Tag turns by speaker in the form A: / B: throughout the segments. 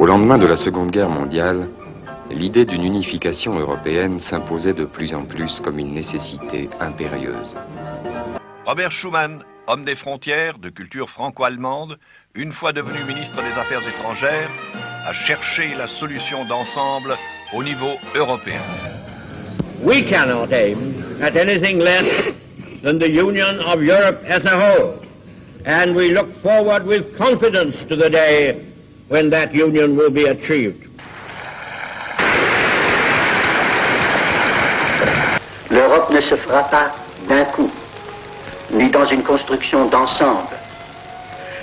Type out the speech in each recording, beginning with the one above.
A: Au lendemain de la Seconde Guerre mondiale, l'idée d'une unification européenne s'imposait de plus en plus comme une nécessité impérieuse.
B: Robert Schuman, homme des frontières, de culture franco-allemande, une fois devenu ministre des Affaires étrangères, a cherché la solution d'ensemble au niveau européen.
C: We cannot aim at anything less than the union of Europe as a whole, and we look forward with confidence to the day when that union will be achieved.
D: L'Europe ne se fera pas d'un coup, ni dans une construction d'ensemble.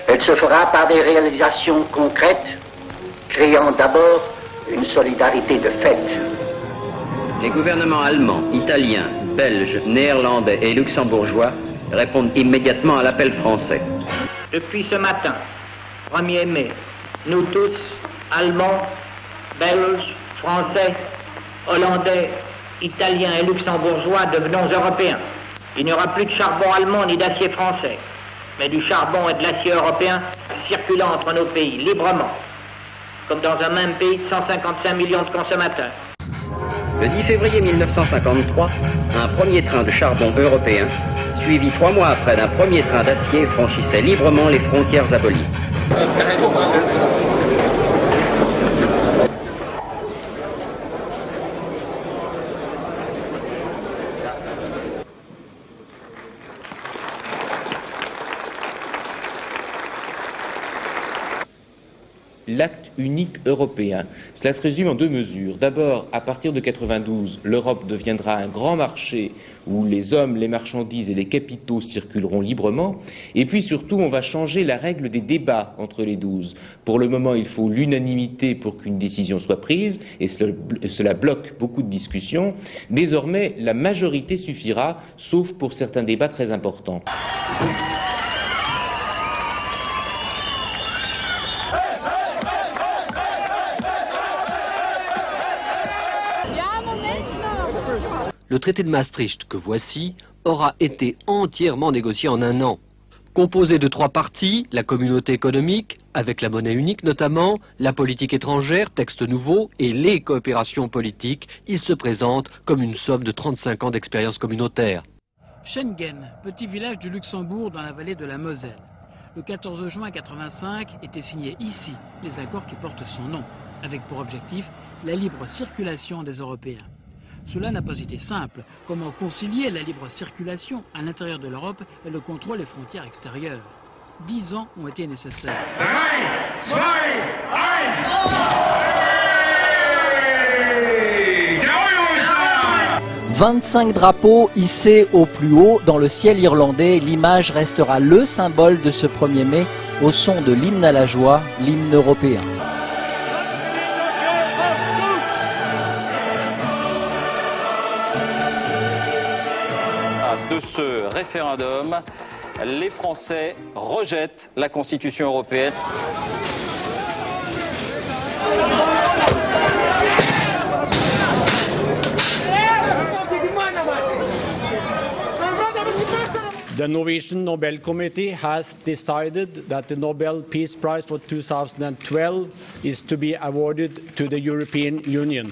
D: Elle se fera par des réalisations concrètes, créant d'abord une solidarité de fait.
E: Les gouvernements allemands, italiens, belges, néerlandais et luxembourgeois répondent immédiatement à l'appel français.
F: Depuis ce matin, 1er mai, nous tous, Allemands, Belges, Français, Hollandais, Italiens et Luxembourgeois, devenons Européens. Il n'y aura plus de charbon allemand ni d'acier français, mais du charbon et de l'acier européen circulant entre nos pays librement, comme dans un même pays de 155 millions de consommateurs.
E: Le 10 février 1953, un premier train de charbon européen, suivi 3 mois après d'un premier train d'acier, franchissait librement les frontières abolies.
G: L'acte unique européen. Cela se résume en 2 mesures. D'abord, à partir de 92, l'Europe deviendra un grand marché où les hommes, les marchandises et les capitaux circuleront librement. Et puis surtout, on va changer la règle des débats entre les 12. Pour le moment, il faut l'unanimité pour qu'une décision soit prise, et cela bloque beaucoup de discussions. Désormais, la majorité suffira, sauf pour certains débats très importants.
H: Le traité de Maastricht que voici aura été entièrement négocié en 1 an. Composé de 3 parties, la communauté économique, avec la monnaie unique notamment, la politique étrangère, texte nouveau, et les coopérations politiques, il se présente comme une somme de 35 ans d'expérience communautaire.
I: Schengen, petit village du Luxembourg dans la vallée de la Moselle. Le 14 juin 1985 étaient signés ici les accords qui portent son nom, avec pour objectif la libre circulation des Européens. Cela n'a pas été simple. Comment concilier la libre circulation à l'intérieur de l'Europe et le contrôle des frontières extérieures? 10 ans ont été nécessaires.
J: 25 drapeaux hissés au plus haut dans le ciel irlandais. L'image restera le symbole de ce 1er mai au son de l'hymne à la joie, l'hymne européen.
K: De ce référendum, les Français rejettent la Constitution européenne.
L: The Norwegian Nobel Committee has decided that the Nobel Peace Prize for 2012 is to be awarded to the European Union.